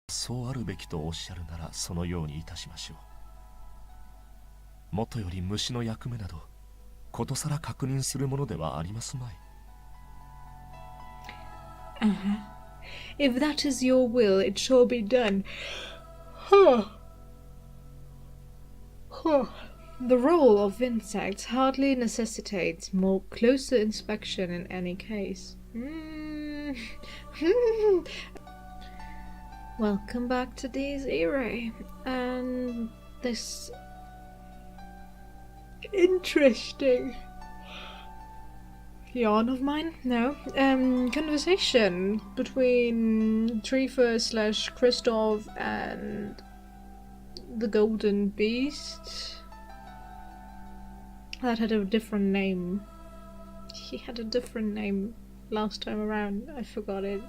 そうあるべきとおっしゃるならそのようにいたしましょう。もとより虫の役目などことさら確認するものではありますまい。If that is your will, it shall be done. The role of insects hardly necessitates more closer inspection in any case. Welcome back to these Irae, and this interesting yawn of mine? No. Conversation between Trifa / Christoph and the Golden Beast. That had a different name. He had a different name last time around. I forgot it.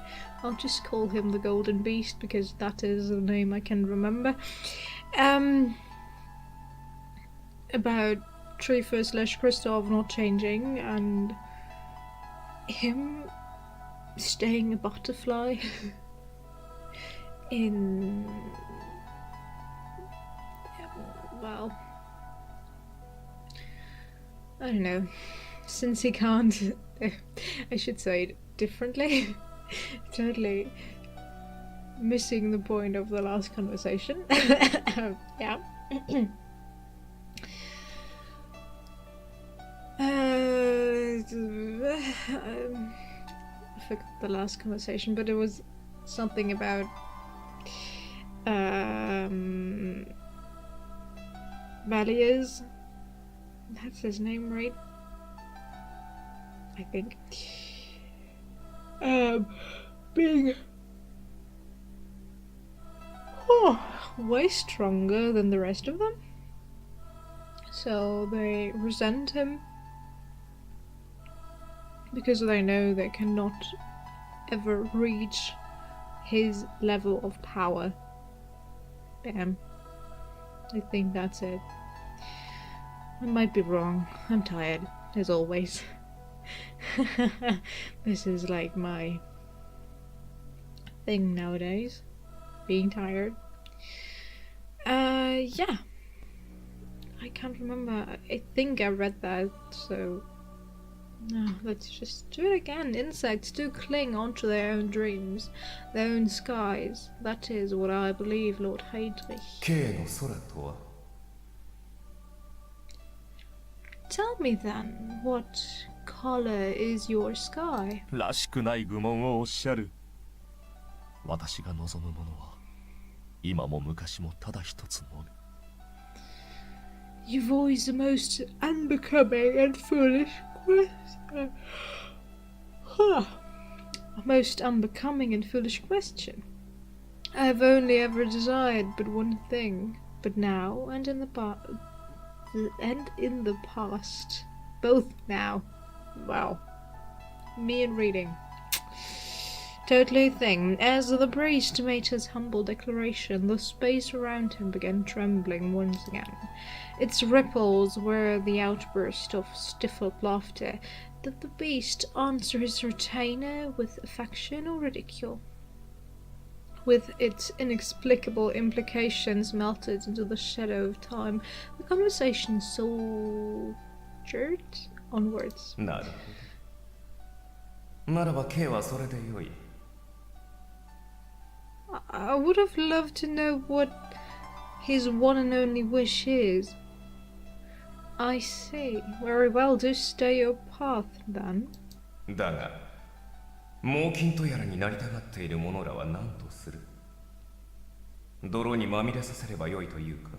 I'll just call him the Golden Beast because that is the name I can remember. About Trifa / Christoph not changing and him staying a butterfly in, well, I don't know, since he can't, I should say it differently, totally missing the point of the last conversation. Yeah. I forgot the last conversation, but it was something about Valiers. That's his name, right? I think. Being way stronger than the rest of them. So they resent him because they know they cannot ever reach his level of power. Bam. I think that's it. I might be wrong. I'm tired, as always. This is like my thing nowadays. Being tired. Yeah. I can't remember. I think I read that, so... No, let's just do it again. Insects do cling onto their own dreams, their own skies. That is what I believe, Lord Heydrich. Tell me then, what color is your sky? らしくない愚問をおっしゃる。私が望むものは今も昔もただ一つのみ。You voice the most unbecoming and foolish question. A most unbecoming and foolish question. I have only ever desired but one thing, but now and in the past, both now. Wow, me and reading. Totally a thing. As the priest made his humble declaration, the space around him began trembling once again. Its ripples were the outburst of stifled laughter. Did the beast answer his retainer with affection or ridicule? With its inexplicable implications melted into the shadow of time, the conversation soldiered onwards. なるほど。ならば K はそれでよい。I would have loved to know what his one and only wish is. I see. Very well, do stay your path, then. だが、猛禽とやらになりたがっている者らは何とする？泥にまみれさせればよいというか。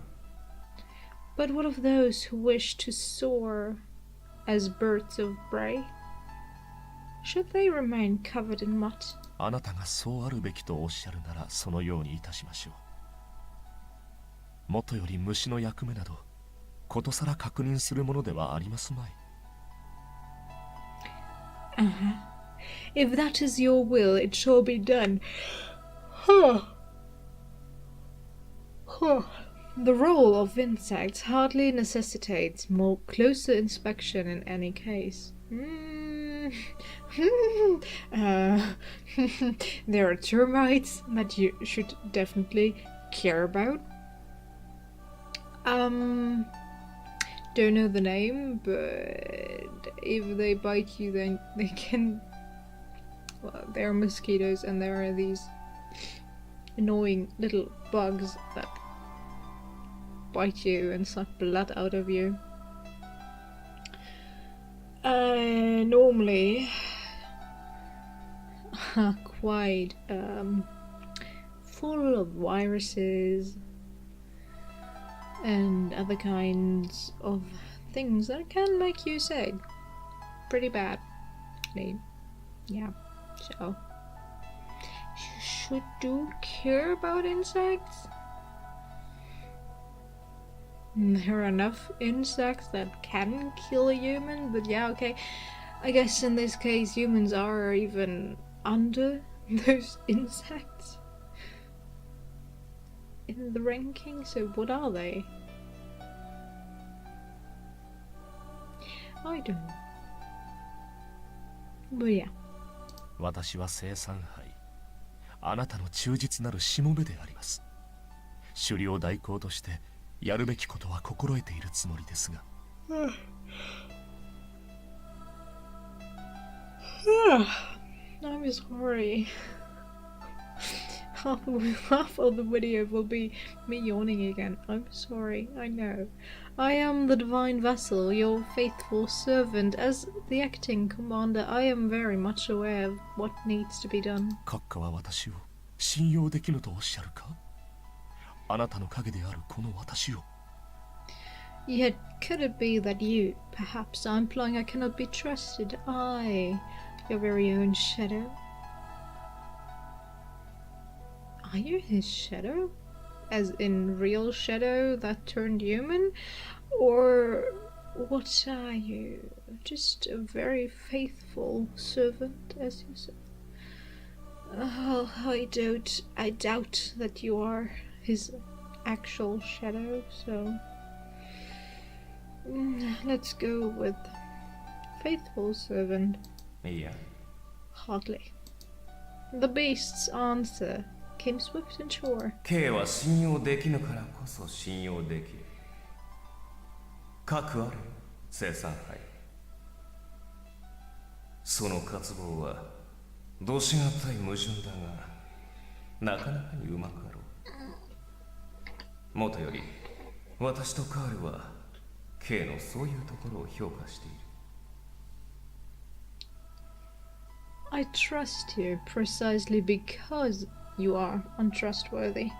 But what of those who wish to soar as birds of prey? Should they remain covered in mud? あなたがそうあるべきとおっしゃるならそのようにいたしましょう。もとより虫の役目などことさら確認するものではありますまい。If that is your will, it shall be done. The role of insects hardly necessitates more closer inspection in any case. uh, there are termites that you should definitely care about. Don't know the name, but if they bite you, then they can. Well, there are mosquitoes, and there are these annoying little bugs that bite you and suck blood out of you. Normally quite full of viruses and other kinds of things that can make you sick pretty badly. Yeah, so you should do care about insects. There are enough insects that can kill a human, but yeah, okay. I guess in this case humans are even under those insects in the ranking, so what are they? I don't know. But yeah. 私は生産杯。あなたの忠実なるしもべであります。狩猟代行としてやるべきことは心得ているつもりですが。I'm sorry. Half of the video will be me yawning again. I'm sorry, I know. I am the divine vessel, your faithful servant. As the acting commander, I am very much aware of what needs to be done. 閣下は私を信用できぬとおっしゃるか？あなたの影であるこの私を。Yet could it be that you, perhaps, are implying I cannot be trusted? I, your very own shadow? Are you his shadow? As in real shadow that turned human? Or what are you? Just a very faithful servant, as you said? Oh, I doubt that you are his actual shadow, so let's go with faithful servant. Yeah. Hardly. The beast's answer came swift and sure. K は信用できぬからこそ信用できる。核ある生産杯。その渇望はどしがたい矛盾だが、なかなかにうまくあろう。もとより私とカールは K のそういうところを評価している。I trust you precisely because you are untrustworthy.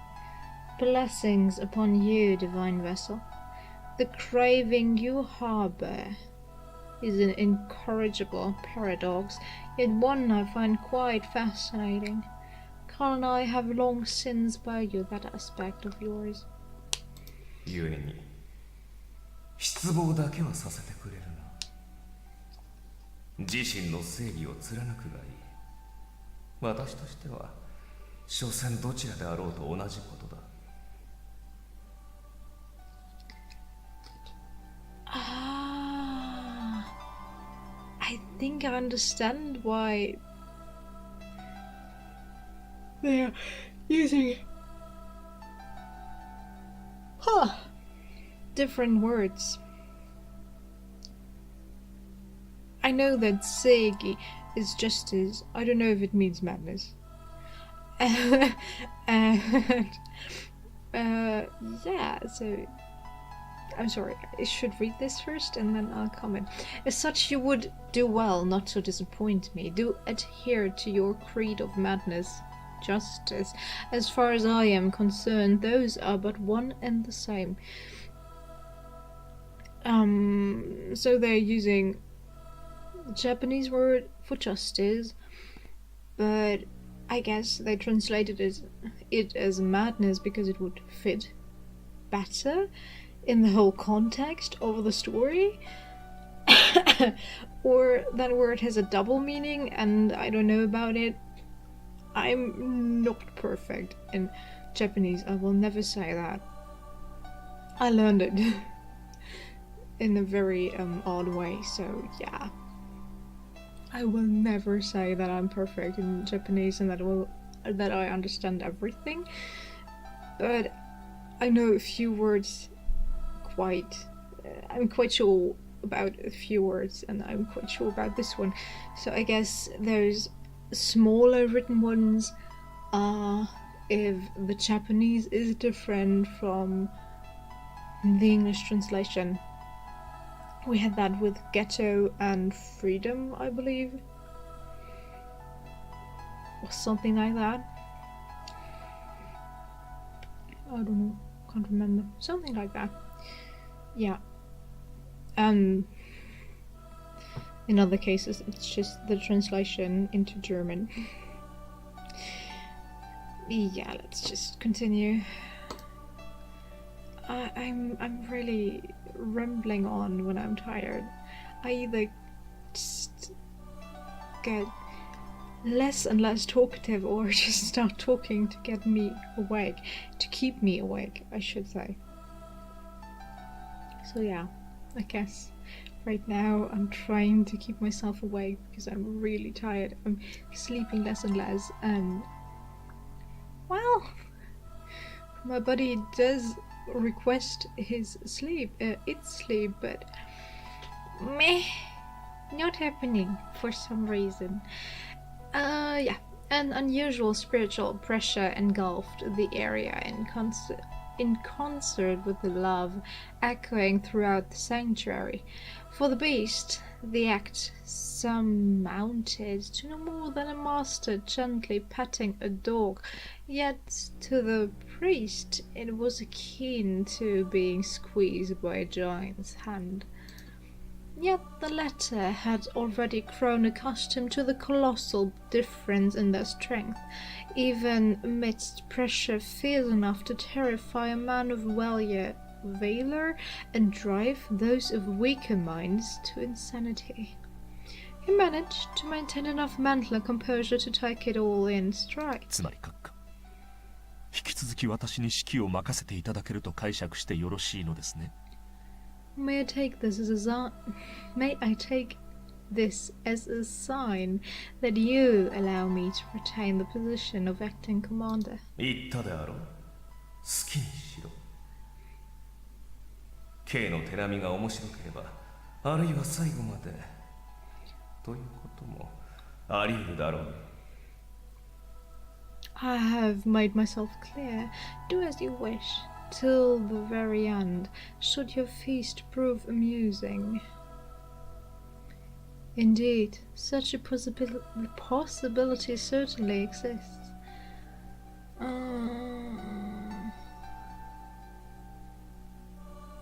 Blessings upon you, divine vessel. The craving you harbor is an incorrigible paradox, yet one I find quite fascinating. Carl and I have long since valued that aspect of yours. 故に失望だけはさせてくれるな。自身の正義を貫くがいい。私としては所詮どちらであろうと同じことだ。I think I understand why they are using different words. I know that Seigi is justice. I don't know if it means madness. And yeah, so I'm sorry, I should read this first and then I'll comment. As such, you would do well not to disappoint me. Do adhere to your creed of madness, justice. As far as I am concerned, those are but one and the same. So they're using the Japanese word for justice, but I guess they translated it as madness because it would fit better in the whole context of the story. Or that word has a double meaning and I don't know about it. I'm not perfect in Japanese, I will never say that. I learned it in a very odd way, so yeah. I will never say that I'm perfect in Japanese and that I understand everything, but I know a few words quite. I'm quite sure about a few words, and I'm quite sure about this one. So I guess those smaller written ones are if the Japanese is different from the English translation. We had that with ghetto and freedom, I believe. Or something like that. I don't know. Can't remember. Something like that. Yeah. In other cases, it's just the translation into German. Yeah, let's just continue. I'm really rambling on when I'm tired. I either just get less and less talkative or just start talking to get me awake, to keep me awake, I should say. So yeah, I guess right now I'm trying to keep myself awake because I'm really tired. I'm sleeping less and less, and well, my body does request its sleep, but meh, not happening for some reason. Yeah, an unusual spiritual pressure engulfed the area in concert with the love echoing throughout the sanctuary. For the beast, the act surmounted to no more than a master gently petting a dog, yet to the priest it was akin to being squeezed by a giant's hand. Yet the latter had already grown accustomed to the colossal difference in their strength, even amidst pressure fierce enough to terrify a man of valor and drive those of weaker minds to insanity. He managed to maintain enough mental composure to take it all in stride. つまり閣下、引き続き私に指揮を任せていただけると解釈してよろしいのですね。May I take this as a sign that you allow me to retain the position of acting commander? 言ったであろう。好きにしろ。K の手並みが面白ければ、あるいは最後までということもあり得るだろう。I have made myself clear. Do as you wish, till the very end, should your feast prove amusing. Indeed, such a possibility certainly exists.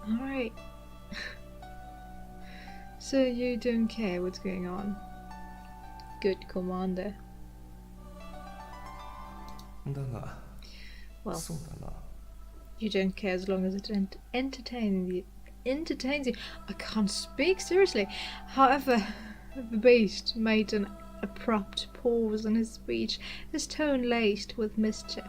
Alright. So you don't care what's going on. Good commander. だが、 Well, そうだな。 you don't care as long as it entertains you. I can't speak, seriously. However, the beast made an abrupt pause in his speech, his tone laced with mischief.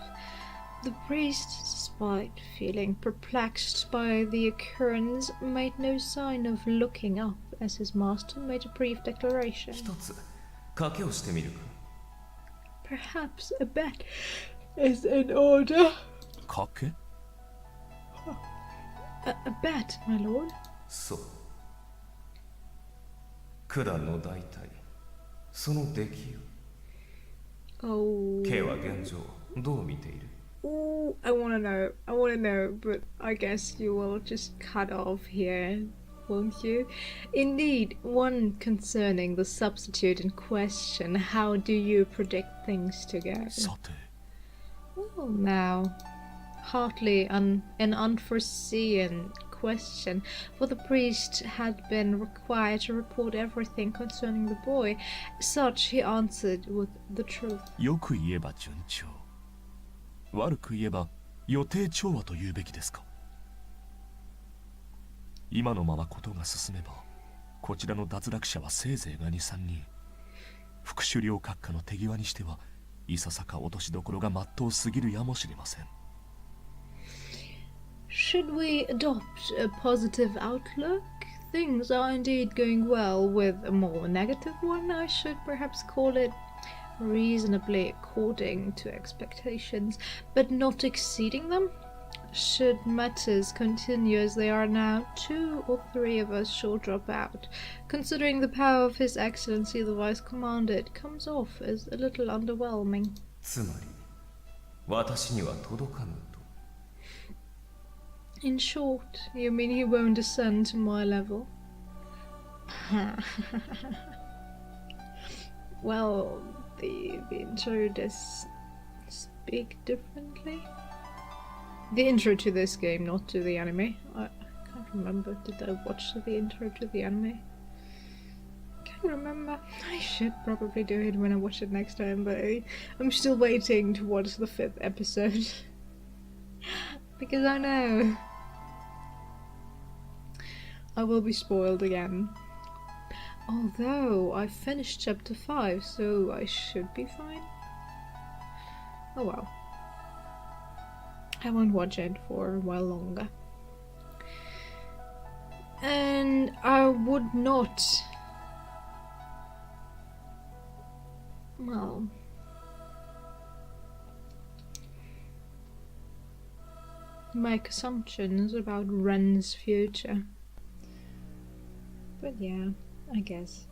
The priest, despite feeling perplexed by the occurrence, made no sign of looking up as his master made a brief declaration. 一つ賭けをしてみるか。 Perhaps a bet is in order. 賭け？ A bet, my lord? そう。九段の大体、その出来を。Oh. K は現状どう見ている？ Oh, I wanna know, but I guess you will just cut off here, won't you? Indeed, one concerning the substitute in question, how do you predict things to go? さて。 Well, now, hardly an unforeseen question, for the priest had been required to report everything concerning the boy. Such he answered with the truth. よく言えば順調。悪く言えば予定調和と言うべきですか。今のままことが進めば、こちらの脱落者はせいぜいが 2、3人。副首領閣下の手際にしてはいささか落としどころがまっとうすぎるやもしれません。Should we adopt a positive outlook? things are indeed going well. With a more negative one, I should perhaps call it reasonably according to expectations, but not exceeding them. Should matters continue as they are now, 2 or 3 of us shall drop out. Considering the power of His Excellency the Vice Commander, it comes off as a little underwhelming. つまり私には届かぬと。 In short, you mean he won't descend to my level? Well, the intro does speak differently. The intro to this game, not to the anime. I can't remember. Did I watch the intro to the anime? Can't remember. I should probably do it when I watch it next time, but I'm still waiting to watch the 5th episode. Because I know I will be spoiled again. Although I finished chapter 5, so I should be fine. Oh well. I won't watch it for a while longer. And I would not, well, make assumptions about Ren's future. But yeah, I guess.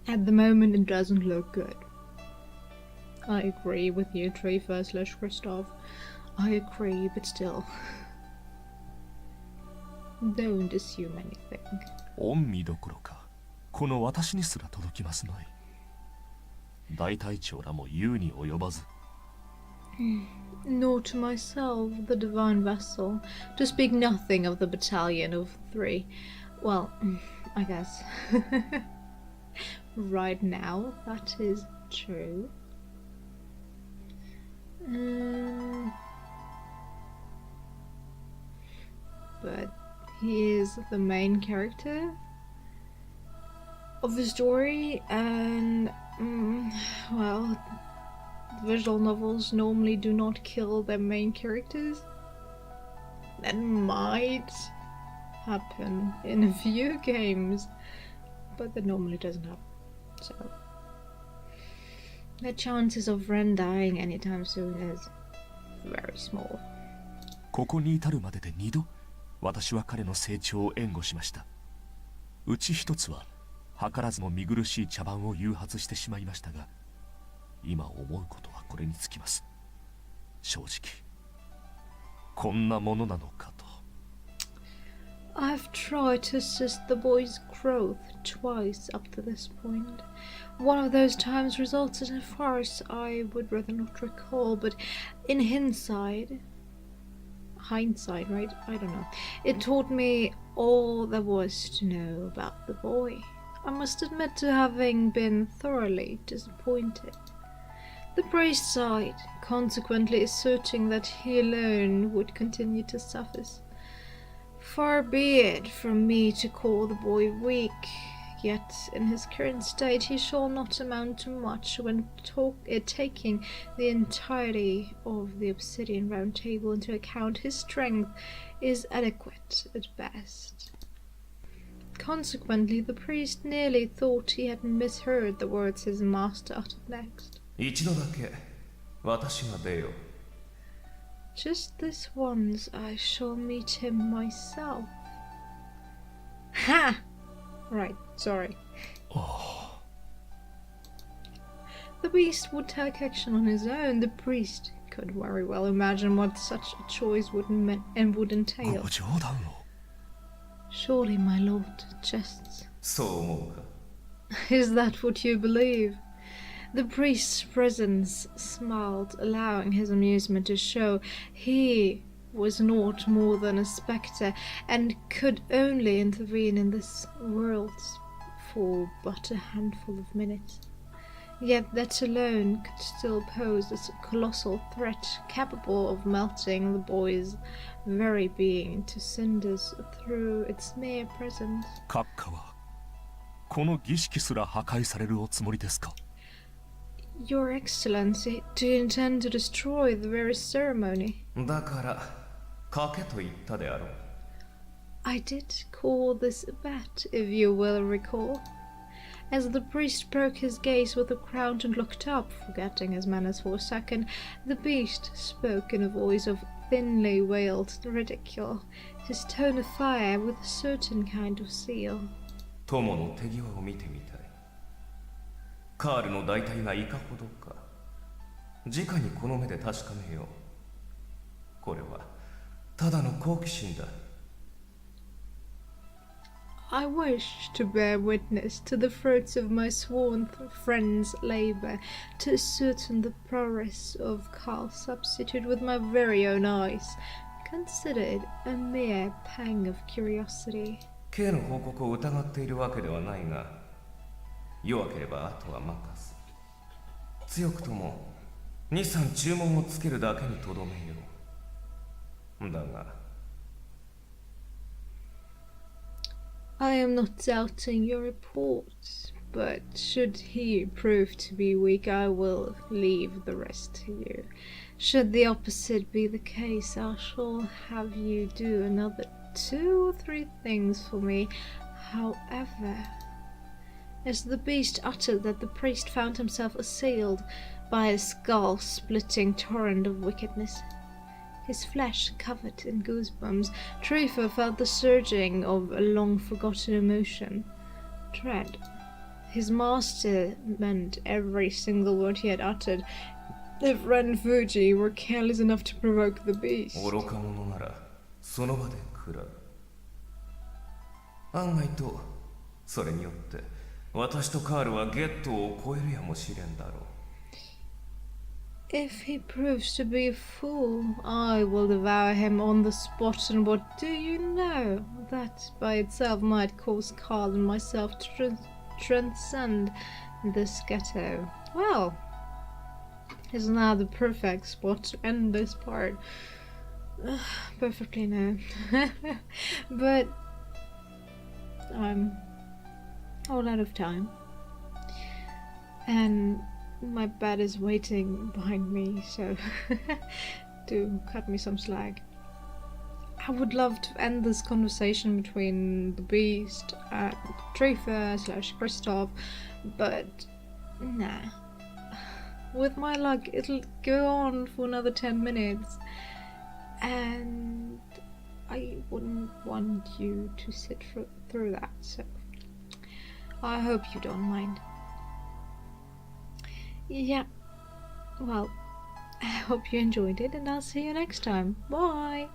At the moment it doesn't look good. I agree with you, Trefer/Christoph. I agree, but still. Don't assume anything. 恩義どころか、この私にすら届きますまい。大隊長らも言うに及ばず。Nor to myself, the divine vessel, to speak nothing of the battalion of 3. Well, I guess. Right now, that is true. But he is the main character of the story, and well, visual novels normally do not kill their main characters. That might happen in a few games, but that normally doesn't happen. So the chances of Ren dying anytime soon is very small. ここに至るまでで2度、私は彼の成長を援護しました。うち一つは、図らずも見苦しい茶番を誘発してしまいましたが、今思うことはこれにつきます。正直、こんなものなのかと。I've tried to assist the boy's growth twice up to this point. One of those times resulted in a farce I would rather not recall, but in hindsight, right? I don't know. It taught me all there was to know about the boy. I must admit to having been thoroughly disappointed. The priest sighed, consequently asserting that he alone would continue to suffer. Far be it from me to call the boy weak, yet in his current state he shall not amount to much when taking the entirety of the Obsidian Round Table into account. His strength is adequate at best. Consequently, the priest nearly thought he had misheard the words his master uttered next. 一度だけ私が出よう。 Just this once I shall meet him myself. Ha! Right, sorry. Oh. The beast would take action on his own. The priest could very well imagine what such a choice would entail. ご冗談を。 Surely my lord jests. そう思うか。 Is that what you believe? The priest's presence smiled, allowing his amusement to show. He was naught more than a spectre, and could only intervene in this world for but a handful of minutes. Yet that alone could still pose a colossal threat, capable of melting the boy's very being to cinders through its mere presence. 閣下はこの儀式すら破壊されるおつもりですか？ Your Excellency, do you intend to destroy the very ceremony? だから書けと言ったであろう。I did call this a bet, if you will recall. As the priest broke his gaze with the crowd and looked up, forgetting his manners for a second, the beast spoke in a voice of thinly veiled ridicule, his tone of fire with a certain kind of zeal. 友の手際を見てみたい。カールの大体がいかほどか。直にこの目で確かめよう。これはただの好奇心だ。I wish to bear witness to the fruits of my sworn friend's labour, to ascertain the prowess of Carl's substitute with my very own eyes. Consider it a mere pang of curiosity. K の報告を疑っているわけではないが、弱ければあとは任す。強くとも2、3注文をつけるだけにとどめよう。だが、I am not doubting your report, but should he prove to be weak, I will leave the rest to you. Should the opposite be the case, I shall have you do another 2 or 3 things for me. However, as the beast uttered that, the priest found himself assailed by a skull-splitting torrent of wickedness. His flesh covered in goosebumps, Trafer felt the surging of a long-forgotten emotion. Dread. His master meant every single word he had uttered. If Ren Fuji were careless enough to provoke the beast. 愚か者ならその場で食らう。案外とそれによって私とカールはゲットを超えるやもしれんだろう。If he proves to be a fool, I will devour him on the spot, and what do you know? That by itself might cause Carl and myself to transcend this ghetto. Well, is now the perfect spot to end this part. Perfectly no. But I'm all out of time. And my bed is waiting behind me, so do cut me some slack. I would love to end this conversation between the Beast and Trafer / Kristoff, but nah. With my luck, it'll go on for another 10 minutes, and I wouldn't want you to sit through that, so I hope you don't mind. Yeah, well, I hope you enjoyed it, and I'll see you next time. Bye!